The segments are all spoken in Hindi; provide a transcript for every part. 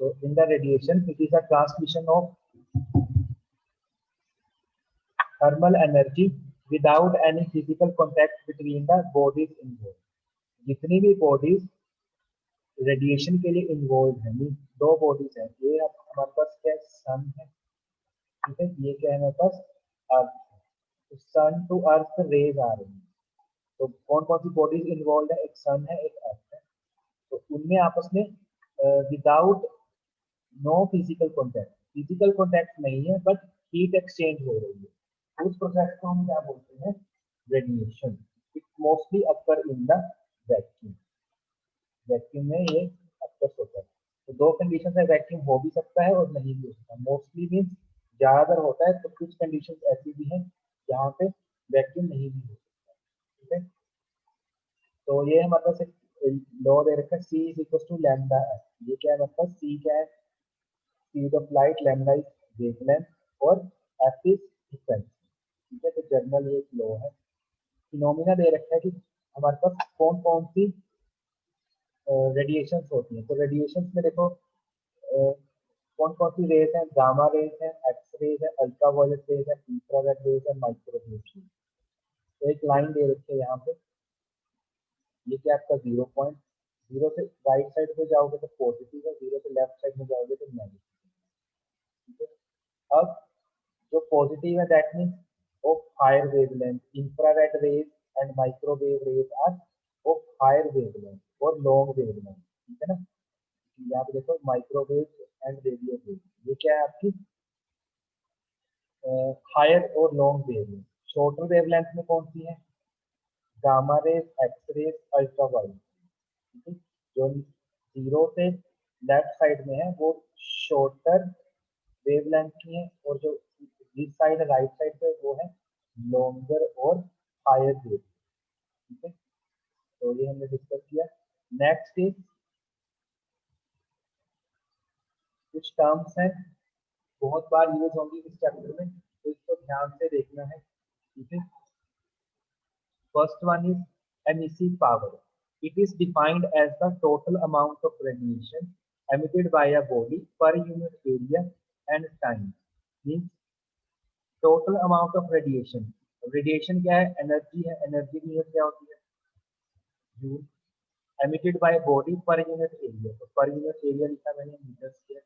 So in the radiation, it is a transmission of thermal energy without any physical contact between the bodies involved. जितनी भी bodies रेडिएशन के लिए इन्वॉल्व है, मीन दो बॉडीज हैं, ये हमारे पास क्या सन है, ठीक है, ये क्या है हमारे पास अर्थ है, तो सन टू अर्थ रेज आ रही है, तो कौन कौन सी बॉडीज इन्वॉल्व है, एक सन है एक अर्थ है, तो उनमें आपस में विदाउट नो फिजिकल कॉन्टैक्ट नहीं है, बट हीट एक्सचेंज हो रही है, उस प्रोसेस को हम क्या बोलते हैं, radiation. It mostly occur in the vacuum, vacuum में ये अक्सर होता है। तो दो कंडीशन है, वैक्यूम हो भी सकता है और नहीं भी हो सकता, मोस्टली मीन्स ज्यादातर होता है, तो कुछ कंडीशन ऐसी भी हैं जहाँ पे वैक्यूम नहीं भी हो सकता, ठीक है। तो ये हमारे पास लॉ दे रखा है, C is equal to lambda f, ये क्या है मतलब C क्या है, speed of light, lambda is wavelength और एफ इज फ्रीक्वेंसी, ठीक है। तो जर्नल ये लॉ है। फिनोमिना दे रखा है कि हमारे पास कौन कौन सी रेडिएशंस होती हैं, तो रेडिएशंस में देखो कौन कौन सी रेज है, गामा रेज है, एक्स रेज है, अल्ट्रावायलेट रेज है, इंफ्रारेड रेज है, माइक्रोवेव रेज। तो एक लाइन दे रखी है यहाँ पे, ये क्या आपका 0.0 से राइट साइड पे जाओगे तो पॉजिटिव है, 0 से लेफ्ट साइड में जाओगे तो नेगेटिव, ठीक है। अब जो पॉजिटिव है that means of higher wavelength, infrared rays and microwave rays are of higher wavelength और लॉन्ग वेवलेंथ, ठीक है ना। यहाँ पे देखो माइक्रोवेव एंड रेडियो वेव, ये क्या है आपकी हायर और लॉन्ग वेवलेंथ। शॉर्टर वेवलेंथ में कौन सी है, gamma rays, X rays, ultraviolet, ठीक है। जो 0 से लेफ्ट साइड में है वो शॉर्टर वेवलेंथ की है, और जो इस साइड राइट साइड पे वो है लॉन्गर और हायर वेव, ठीक है। तो ये हमने डिस्कस किया। नेक्स्ट इज कुछ टर्म्स हैं बहुत बार यूज होंगी इस चैप्टर में, तो इसको ध्यान से देखना है, ठीक है। First one is emissive power. It is defined as the total amount of radiation emitted by a body per unit area and time. Means total amount of radiation. Radiation क्या है, एनर्जी है, एनर्जी की यूनिट क्या होती है, joule. emitted by body per unit area, तो per unit area लिखा मैंने मीटर स्क्वायर,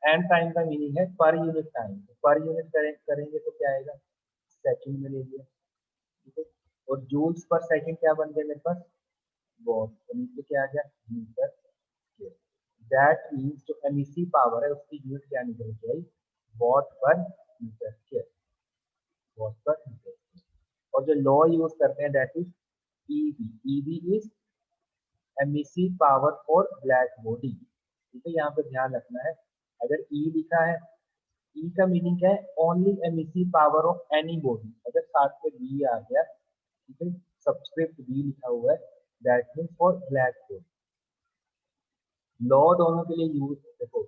एंड टाइम का मीनिंग है per unit time, per unit करेंगे तो क्या आएगा, सेकंड में ले लिया, ठीक है। और जूल्स पर सेकंड क्या बन गया मेरे पास, वॉट, तो नीचे क्या आ गया, मीटर स्क्वायर। दैट मीन्स जो एमिसिव पावर है उसकी यूनिट क्या निकल के आई, वॉट पर मीटर स्क्वायर, वॉट पर मीटर स्क्वायर। और जो लॉ यूज करते हैं that is EB, EB is emissive power for black body, ठीक है। यहाँ पे ध्यान रखना है, अगर ई लिखा है, ई का मीनिंग क्या है, only emissive power of any body, अगर साथ में बी आ गया, ठीक है, सबस्क्रिप्ट बी लिखा हुआ है, that means for black body. Law दोनों के लिए यूज, देखो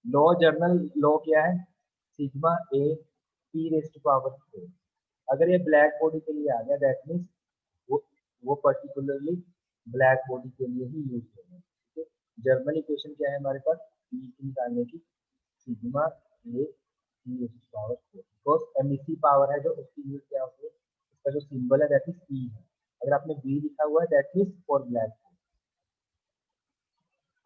लॉ जर्नल लॉ क्या है, sigma A T raised to power 4, अगर ये ब्लैक बॉडी के लिए आ गया दैट मीन्स वो पर्टिकुलरली ब्लैक बॉडी के लिए ही यूज होगा, ठीक है। जर्नल इक्वेशन क्या है हमारे पास, ई की निकालने की, sigma A T raised to power 4, because emissive power है जो उसकी यूज क्या होती है, उसका जो सिंबल है दैट इज ई है, अगर आपने बी लिखा हुआ है दैट मीन्स फॉर ब्लैक,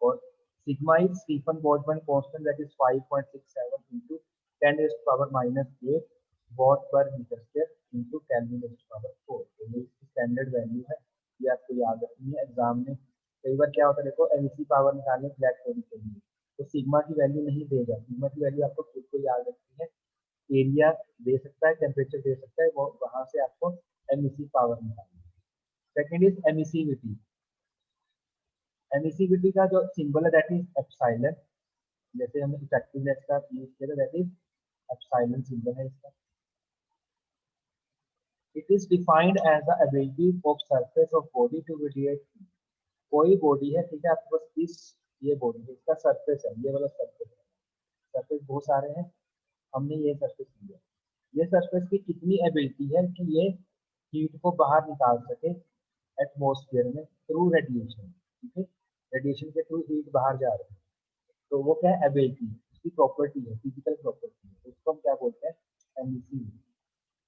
और sigma is Stephen Boltzmann constant that is 5.67 into 10 raised to power minus 8 watt per meter square into Kelvin raised to power 4। तो ये इसकी स्टैंडर्ड वैल्यू है, ये आपको याद रखनी है एग्जाम में। कई बार क्या होता है, देखो एमिसिव पावर निकालने ब्लैक बॉडी के लिए तो सिग्मा की वैल्यू नहीं देगा, सिग्मा की वैल्यू आपको खुद को याद रखनी है, एरिया दे सकता है, टेम्परेचर दे सकता है, वो वहां से आपको एमिसिव पावर निकालनी है। सेकेंड इज एमिसिविटी, एमिसिविटी का जो सिंबल है दैट इज एप्सिलॉन, जैसे हमने इफेक्टिवनेस का यूज किया था दैट इज एप्सिलॉन सिंबल है इसका। It is defined as the ability of surface of body to radiate, कोई बॉडी है, ठीक है, आपके पास इस ये बॉडी है, इसका सरफेस है, ये वाला सरफेस है, सरफेस बहुत सारे हैं, हमने ये सरफेस लिया, ये सरफेस की कितनी एबिलिटी है कि ये हीट को बाहर निकाल सके एटमॉस्फेयर में थ्रू रेडिएशन, ठीक है। रेडिएशन के थ्रू हीट बाहर जा रही है, तो वो क्या है, एबिलिटी, उसकी प्रॉपर्टी है, फिजिकल प्रॉपर्टी है, उसको हम क्या बोलते हैं, एमिसिविटी।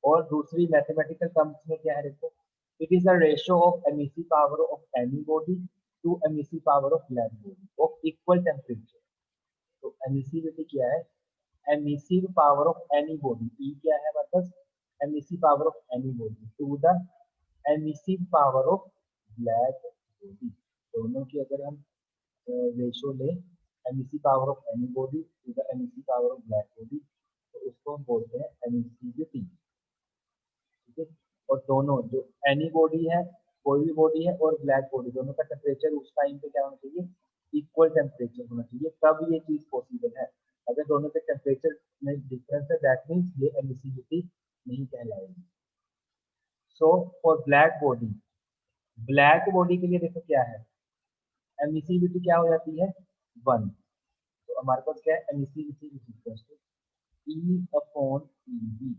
और दूसरी मैथमेटिकल टर्म्स में क्या है देखो, it is the ratio of emissive power of any body to emissive power of black body of equal temperature. तो एमिसिविटी क्या है, emissive power of any body, E क्या है मतलब emissive power of any body to the emissive power of black body. दोनों की अगर हम रेशियो लें, emissive power of any body to the emissive power of black body, तो उसको हम बोलते हैं एमिसिविटी। ठीक है, और दोनों जो एनी बॉडी है, कोई भी बॉडी है और ब्लैक बॉडी, दोनों का टेम्परेचर उस टाइम पे क्या होना चाहिए, इक्वल टेम्परेचर होना चाहिए, तब ये चीज पॉसिबल है। अगर दोनों के टेम्परेचर में डिफरेंस है, दैट मीन्स ये एमिसिविटी नहीं कहलाएगी। सो फॉर ब्लैक बॉडी के लिए देखो क्या है, एमिसिविटी क्या हो जाती है, 1। तो हमारे पास क्या है, emissivity is equal to E upon E B.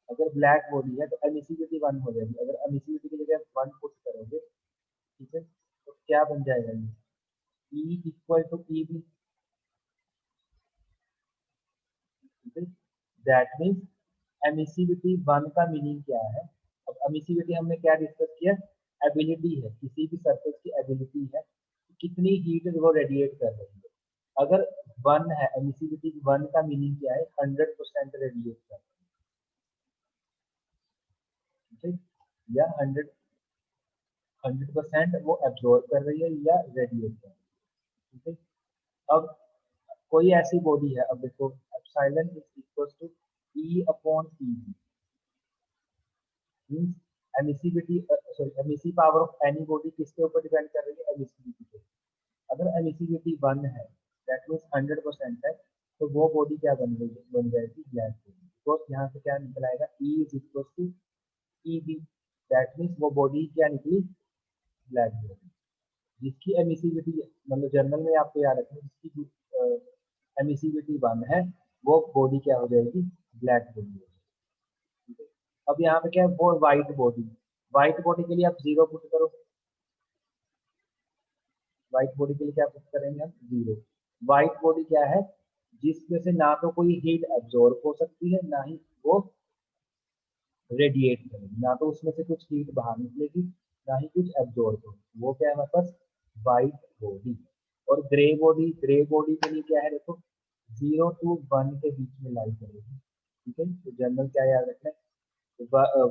अगर ब्लैक बॉडी है तो एमिसिविटी 1 हो जाएगी। अगर एमिसिविटी की जगह 1 पुट करोगे, ठीक है, तो क्या बन जाएगा, ये E equal to E B. ठीक है, दैट मीन्स एमिसिविटी 1 का मीनिंग क्या है। अब एमिसिविटी हमने क्या डिस्कस किया, एबिलिटी है, किसी भी सरफेस की एबिलिटी है, कितनी हीट वो रेडिएट कर रही है। अगर 1 है, एमिसिविटी 1 का मीनिंग क्या है, 100% रेडिएट कर रही है, ठीक, या 100% वो एब्जॉर्ब कर रही है या रेडिएट कर रही है। ठीक है, अब कोई ऐसी बॉडी है, अब देखो epsilon is equal to E upon E B, means emissivity, sorry, emissive power of any body किसके ऊपर डिपेंड कर रही है, एमिसिविटी पे। अगर एमिसिविटी 1 है, दैट मीन्स 100% है, तो वो बॉडी क्या बन जाएगी, ब्लैक बॉडी। तो यहाँ से क्या निकल आएगा, E is equal to E B, that means वो बॉडी क्या निकली, ब्लैक बॉडी। जिसकी एमिसिविटी, मतलब जनरल में आपको याद रखना, जिसकी एमिसिविटी 1 है, वो बॉडी क्या हो जाएगी, ब्लैक बॉडी हो जाएगी। ठीक है, अब यहाँ पे क्या है, वो व्हाइट बॉडी के लिए आप 0 पुट करो। व्हाइट बॉडी के लिए क्या पुट करेंगे हम, 0। व्हाइट बॉडी क्या है, जिसमें से ना तो कोई हीट एब्जॉर्ब हो सकती है, ना ही वो रेडिएट करेगी, ना तो उसमें से कुछ हीट बाहर निकलेगी, ना ही कुछ एब्जॉर्ब होगी, वो क्या है हमारे पास, व्हाइट बॉडी। और ग्रे बॉडी के लिए क्या है देखो, 0 to 1 के बीच में लाई करेगी। ठीक है, तो जनरल क्या याद रखना है,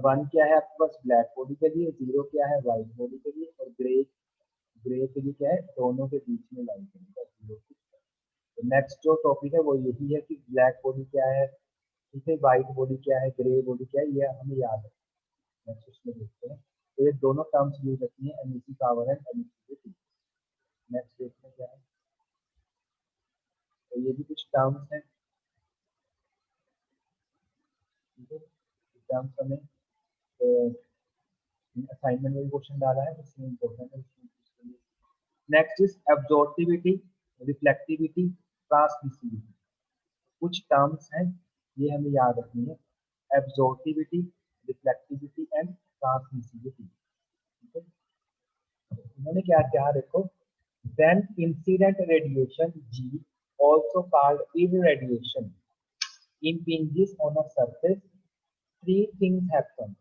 1 क्या है आपके पास ब्लैक बॉडी के लिए, 0 क्या है व्हाइट बॉडी के लिए, और ग्रे ग्रे के लिए क्या है, दोनों के बीच में लाई करेगा 0 to 1। तो नेक्स्ट जो टॉपिक है वो यही है कि ब्लैक बॉडी क्या है, ठीक है, व्हाइट बॉडी क्या है, ग्रे बॉडी क्या है, ये हमें याद है। नेक्स्ट उसमें देखते हैं, तो ये दोनों टर्म्स यूज होती हैं, emissive power and emissivity. Next देखते हैं क्या है, तो ये भी कुछ टर्म्स हैं। ठीक है, टर्म्स हमें असाइनमेंट में क्वेश्चन डाला है, इसमें इम्पोर्टेंट है, इसमें नेक्स्ट इज एब्जॉर्टिविटी, रिफ्लेक्टिविटी, ट्रांसमिसिविटी। कुछ टर्म्स हैं, ये हमें याद रखनी है, एब्जॉर्टिविटी, रिफ्लेक्टिविटी एंड ट्रांसमिसिविटी। ठीक है, उन्होंने क्या कहा देखो, then incident radiation G, also called irradiation, impinges on a surface. Three things happen.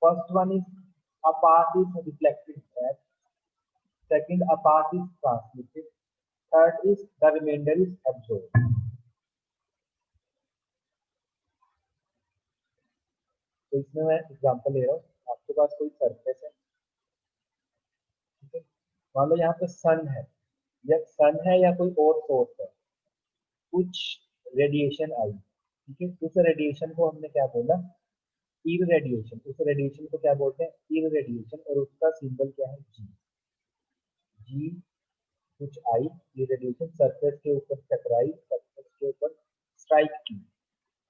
First one is a path is reflected back. Second, a path is transmitted. Third is the remainder is absorbed. तो इसमें मैं एग्जांपल ले रहा हूँ, आपके पास कोई सरफेस है, ठीक है, मान लो यहाँ पे सन है, या सन है या कोई और सोर्स है, कुछ रेडिएशन आई, ठीक है, उस रेडिएशन को हमने क्या बोला, इरेडिएशन। उस रेडिएशन को क्या बोलते हैं, इरेडिएशन, और उसका सिंबल क्या है, जी। जी कुछ आई, ये रेडिएशन सरफेस के ऊपर टकराई, सरफेस के ऊपर स्ट्राइक की,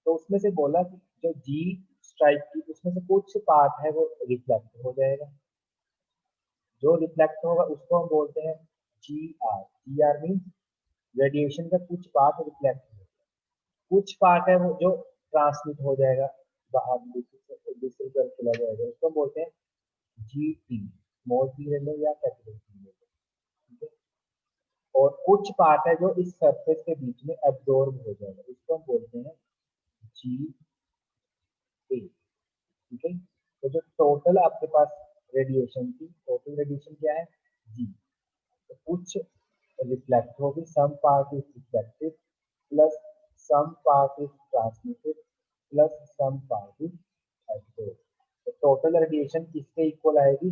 तो उसमें से बोला कि जो जी स्ट्राइक की, उसमें से कुछ पार्ट है वो रिफ्लेक्ट हो जाएगा। जो रिफ्लेक्ट होगा उसको हम बोलते हैं G R. G R mean radiation का कुछ पार्ट रिफ्लेक्ट हो, कुछ पार्ट है वो जो ट्रांसमिट हो जाएगा बाहर, दूसरी तरफ चला जाएगा, उसको हम बोलते हैं जी टी। स्मॉल टी ले लो या कैपिटल टी ले लो। और कुछ पार्ट है जो इस सरफेस के बीच में एब्जॉर्ब हो जाएगा, इसको हम बोलते हैं जी ए। ठीक है, तो जो टोटल आपके पास रेडिएशन थी, टोटल रेडिएशन क्या है जी, तो कुछ रिफ्लेक्ट होगी, some part is reflected plus some part is transmitted plus some part is absorb. तो टोटल रेडिएशन किसके इक्वल आएगी,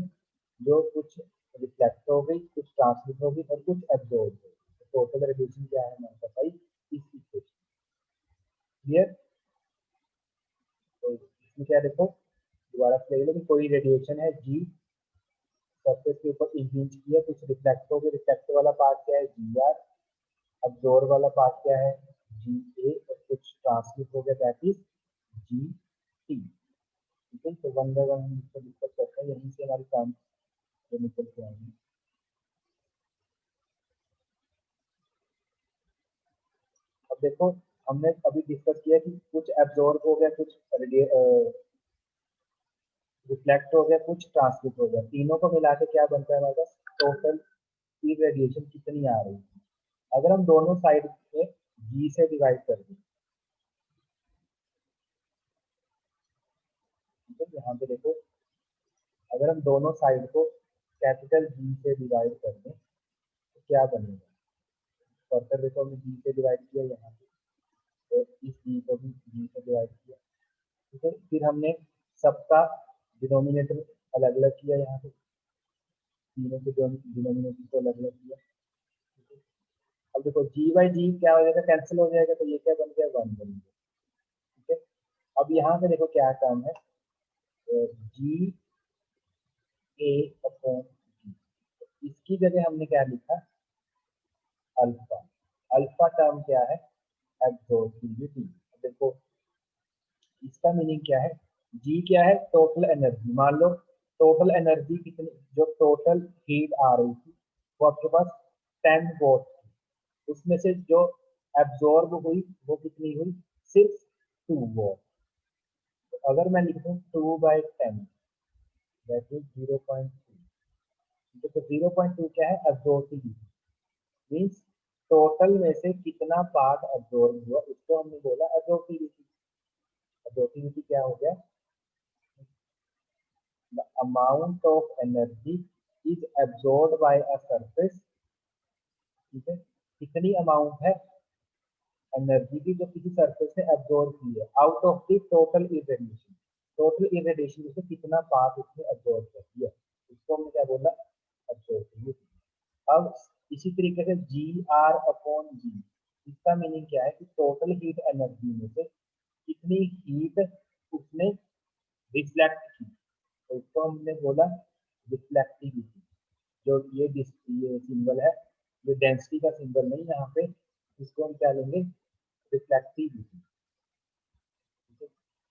जो कुछ रिफ्लेक्ट हो गई, कुछ ट्रांसमिट होगी और कुछ एब्जॉर्ब होगी। तो टोटल रेडिएशन क्या है हमारे पास इस इक्वेशन। क्लियर, तो इसमें क्या देखो, दोबारा से ले लो कि कोई रेडिएशन है जी, सरफेस के ऊपर इंच किया, कुछ रिफ्लेक्ट हो गया, रिफ्लेक्ट वाला पार्ट क्या है जी आर, अब्जॉर्ब वाला पार्ट क्या है जी ए, और कुछ ट्रांसमिट हो गया दैट इज जी टी। ठीक है, तो वन बाय वन हम इसको डिस्कस करते हैं, यहीं से हमारी काम निकल के आएंगे। अब देखो, हमने अभी डिस्कस किया कि कुछ एब्जॉर्ब हो गया, कुछ रिफ्लेक्ट हो गया, कुछ ट्रांसमिट हो गया, तीनों को मिला के क्या बनता है हमारे पास, टोटल की रेडिएशन कितनी आ रही है। अगर हम दोनों साइड में जी से डिवाइड कर दें, ठीक है, यहाँ पे देखो, अगर हम दोनों साइड को कैपिटल जी से डिवाइड कर दें तो क्या बनेगा, फर्दर देखो हमने जी से डिवाइड किया यहाँ पे, और इस जी को भी जी से डिवाइड किया। ठीक है, फिर हमने सबका डिनोमिनेटर अलग अलग किया, यहाँ पे तीनों के डिनोमिनेटर को अलग अलग किया। ठीक है, अब देखो जी बाई जी क्या हो जाएगा, कैंसिल हो जाएगा, तो ये क्या बन गया, वन बन गया। ठीक है, अब यहाँ पे देखो क्या टर्म है, जी ए अपॉन जी, इसकी जगह हमने क्या लिखा, अल्फा। अल्फा टर्म क्या है, एब्जॉर्बिविटी। देखो इसका मीनिंग क्या है, जी क्या है, टोटल एनर्जी। मान लो टोटल एनर्जी कितनी, जो टोटल हीट आ रही थी वो आपके पास 10 वॉट थी, उसमें से जो एब्जॉर्ब हुई वो कितनी हुई, सिर्फ 2 वॉट। तो अगर मैं लिख दूं 2/10 दैट इज 0.2, तो 0.2 क्या है, एब्जॉर्बिविटी। मीन्स टोटल में से कितना पार्ट एब्जॉर्ब हुआ, उसको हमने बोला एब्जॉर्बिविटी। एब्जॉर्बिविटी क्या हो गया, the amount of energy is absorbed by a surface। ठीक है, कितनी अमाउंट है एनर्जी की जो किसी सरफेस ने एब्जॉर्ब की है, out of the total irradiation. Total irradiation में से कितना पार्ट उसने एब्जॉर्ब कर दिया, इसको हमने क्या बोला, एब्जॉर्बिविटी। अब इसी तरीके से जी आर अपॉन जी, इसका मीनिंग क्या है कि टोटल हीट एनर्जी में से कितनी हीट उसने रिफ्लेक्ट की, तो इसको हमने बोला रिफ्लेक्टिविटी। जो ये सिंबल है, ये डेंसिटी का सिंबल नहीं यहाँ पे, इसको हम क्या लेंगे, रिफ्लेक्टिविटी।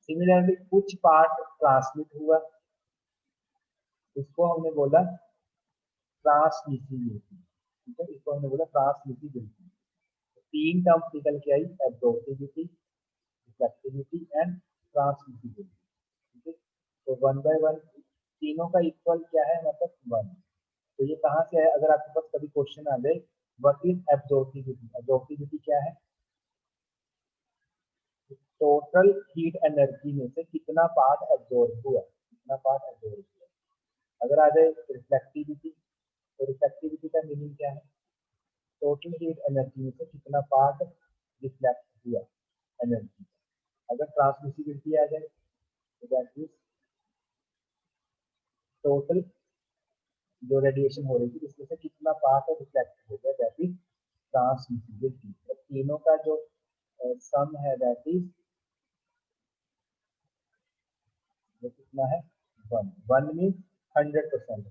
सिमिलरली कुछ पार्ट ट्रांसमिट हुआ, इसको हमने बोला ट्रांसमिसिबिलिटी। ठीक है, इसको हमने बोला ट्रांसमिसिबिलिटी। तीन टर्म्स निकल के आई, एब्जॉर्बिविटी, रिफ्लेक्टिविटी एंड ट्रांसमिसिबिलिटी। ठीक है, तो वन बाय वन तीनों का इक्वल क्या है, मतलब वन। तो ये कहाँ से है, अगर आपके पास कभी क्वेश्चन आ जाए व्हाट इज एब्जॉर्बिविटी, एब्जॉर्बिविटी क्या है, टोटल हीट एनर्जी में से कितना पार्ट एब्जॉर्ब हुआ, कितना पार्ट एब्जॉर्ब हुआ। अगर आ जाए रिफ्लेक्टिविटी, तो रिफ्लेक्टिविटी का मीनिंग क्या है, टोटल हीट एनर्जी में से कितना पार्ट रिफ्लेक्ट हुआ एनर्जी। अगर ट्रांसमिसिबिलिटी आ जाए तो दैट इज टोटल जो रेडिएशन हो रही थी इसमें से कितना पार्ट रिफ्लेक्ट हो गया, दैट इज ट्रांसमिसिबिलिटी। तो तीनों का जो सम है दैट इज, वो कितना है, वन। One means 100%।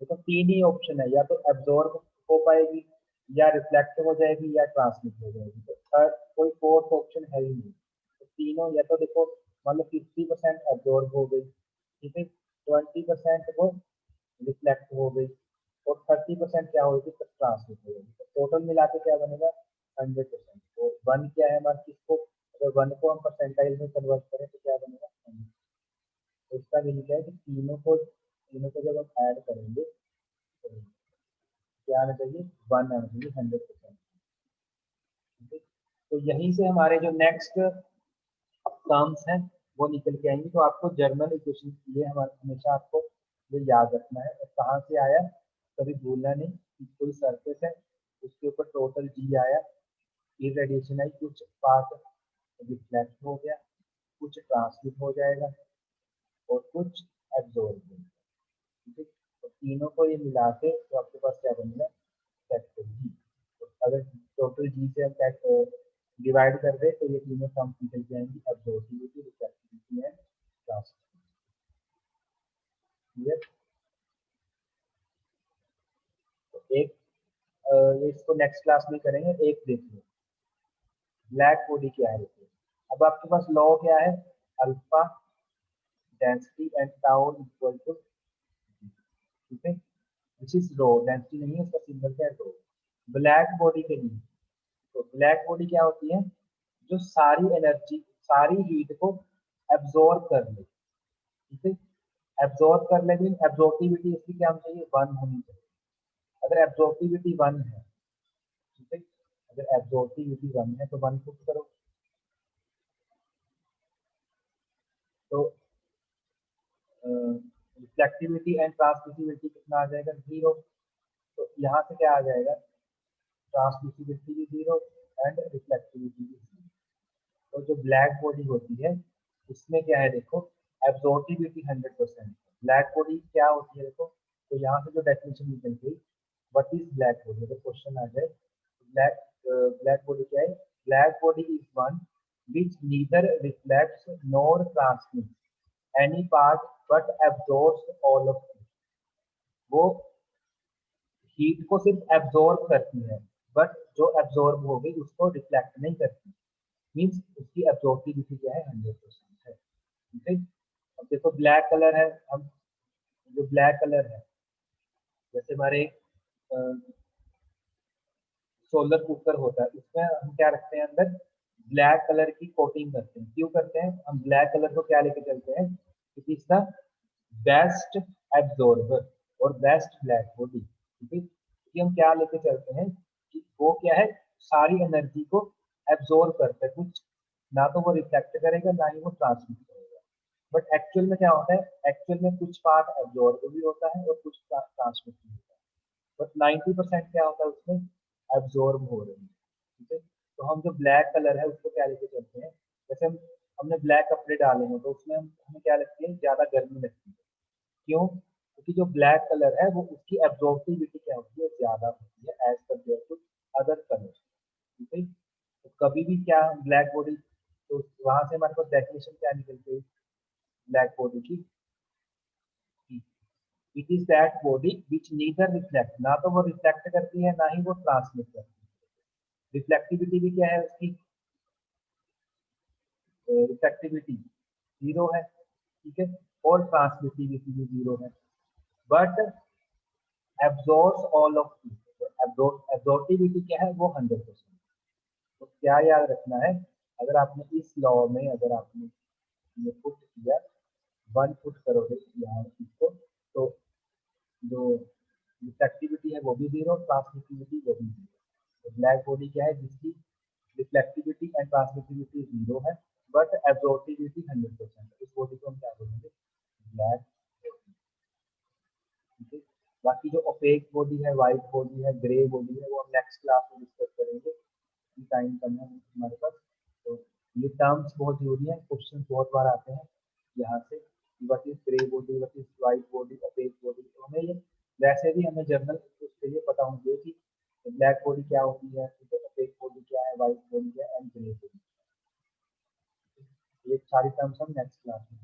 देखो तीन ही ऑप्शन है, या तो एब्जॉर्ब हो पाएगी, या रिफ्लेक्ट हो जाएगी, या ट्रांसमिट हो जाएगी, तो थर्ड कोई फोर्थ ऑप्शन है ही नहीं। तो तीनों या तो देखो, मान लो 50% एब्जॉर्ब हो गई, ठीक है, 20% वो रिफ्लेक्ट हो गई, और 30% क्या होगी, तो ट्रांसमिट हो गई। तो टोटल मिला के क्या बनेगा, 100%। तो वन क्या है हमारे, किसको, अगर वन को हम परसेंटाइल में कन्वर्ट करें तो क्या बनेगा, 100। तो इसका मीनिंग क्या है कि तीनों को जब हम ऐड करेंगे तो क्या आना चाहिए, 1 आना चाहिए 100%। तो यहीं से हमारे जो नेक्स्ट टर्म्स हैं वो निकल के आएंगी। तो आपको जर्नल इक्वेशन ये हमारे हमेशा आपको ये याद रखना है। और कहाँ से आया कभी भूलना नहीं कि कोई सरफेस है उसके ऊपर टोटल जी आया, इरेडिएशन आई, कुछ पार्ट रिफ्लेक्ट हो गया, कुछ ट्रांसमिट हो जाएगा और कुछ एब्जॉर्ब हो जाएगा। ठीक है, तो तीनों को ये मिला के तो आपके पास क्या बनेगा, फैक्टर जी। तो अगर टोटल जी से हम डिवाइड कर दे तो ये तीनों टर्म निकल के आएंगी, एब्जॉर्बिविटी, रिफ्लेक्टिविटी एंड ट्रांसमिटिविटी। क्लियर। तो एक इसको नेक्स्ट क्लास में करेंगे। एक देखिए ब्लैक बॉडी क्या है। देखिए अब आपके पास लॉ क्या है, alpha density and tau equal to, ठीक है, विच इज रो, डेंसिटी नहीं है उसका सिंबल क्या है, रो। ब्लैक बॉडी के लिए तो ब्लैक बॉडी क्या होती है, जो सारी एनर्जी सारी हीट को एब्जॉर्ब कर ले। ठीक है, एब्जॉर्ब कर ले, एब्जॉर्बिविटी इसकी क्या होनी चाहिए, 1 होनी चाहिए। अगर एब्जॉर्बिविटी 1 है, ठीक है, अगर एब्जॉर्बिविटी 1 है तो 1 पुट करो। तो रिफ्लेक्टिविटी एंड ट्रांसमिसिविटी कितना आ जाएगा, 0। तो यहाँ से क्या आ जाएगा, ट्रांसमिसिविटी भी 0 एंड रिफ्लेक्टिविटी भी 0। तो जो ब्लैक बॉडी होती है उसमें क्या है, देखो एब्जॉर्बिविटी 100%। ब्लैक बॉडी क्या होती है देखो, तो यहाँ से जो डेफिनेशन निकल गई, व्हाट इज ब्लैक बॉडी, अगर क्वेश्चन आ जाए ब्लैक ब्लैक बॉडी क्या है, black body is one which neither reflects nor transmit any part but absorbs all of it. वो हीट को सिर्फ एब्जॉर्ब करती है, बट जो एब्जॉर्ब हो गई उसको रिफ्लेक्ट नहीं करती। मीन्स उसकी एब्जॉर्बिविटी क्या है, 100% है। ठीक है, अब देखो ब्लैक कलर है, हम जो ब्लैक कलर है, जैसे हमारे सोलर कुकर होता है उसमें हम क्या रखते हैं अंदर, ब्लैक कलर की कोटिंग करते हैं। क्यों करते हैं, हम ब्लैक कलर को क्या लेके चलते हैं, क्योंकि इसका बेस्ट एब्जॉर्बर और बेस्ट ब्लैक बॉडी। ठीक है, क्योंकि हम क्या लेके चलते हैं कि वो क्या है, सारी एनर्जी को एब्जॉर्ब करता है, कुछ ना तो वो रिफ्लेक्ट करेगा ना ही वो ट्रांसमिट करेगा। बट एक्चुअल में क्या होता है, एक्चुअल में कुछ पार्ट एब्जॉर्ब भी होता है और कुछ ट्रांसमिट भी होता है, बट 90% क्या होता है उसमें, एब्जॉर्ब हो रही है। ठीक है, तो हम जो ब्लैक कलर है उसको क्या लेके चलते हैं, जैसे हमने ब्लैक कपड़े डाले हैं तो उसमें हमें क्या लगती है, ज्यादा गर्मी लगती है। क्यों, क्योंकि जो ब्लैक कलर है वो उसकी एब्जॉर्बिविटी क्या होती है, ज्यादा होती है as compare to other colour. ठीक है, तो कभी भी क्या ब्लैक बॉडी, तो वहां से हमारे पास डेफिनेशन क्या निकल गई ब्लैक बॉडी की, it is that body which neither reflect, ना तो वो रिफ्लेक्ट करती है ना ही वो ट्रांसमिट करती है। रिफ्लेक्टिविटी भी क्या है उसकी, रिफ्लेक्टिविटी 0 है। ठीक है, और ट्रांसमिटिविटी भी 0 है, बट एब्जॉर्ब्स ऑल ऑफ एब्जॉर्बिविटी क्या है, वो 100%। तो क्या याद रखना है, अगर आपने इस लॉ में अगर आपने ये पुट किया, 1 पुट करोगे यहाँ इसको, तो जो रिफ्लेक्टिविटी है वो भी 0, ट्रांसमिटिविटी वो भी 0। तो ब्लैक बॉडी क्या है, जिसकी रिफ्लेक्टिविटी एंड ट्रांसमिटिविटी 0 है बट एब्जॉर्बिविटी 100%। इस बॉडी को हम क्या बोलेंगे, ब्लैक बॉडी। ठीक है, बाकी जो ओपेक बॉडी है, व्हाइट बॉडी है, ग्रे बॉडी है, वो हम नेक्स्ट क्लास में डिस्कस करेंगे। टाइम कम है हमारे पास, तो ये टर्म्स बहुत जरूरी है, क्वेश्चन बहुत बार आते हैं यहाँ से, what is grey body, what is white body, opaque body. तो हमें ये वैसे भी हमें जर्नल उसके लिए पता होना चाहिए कि ब्लैक बॉडी क्या होती है, ठीक है, ओपेक बॉडी क्या है, व्हाइट बॉडी क्या है एंड ग्रे बॉडी। ये सारी टर्म्स हम नेक्स्ट क्लास में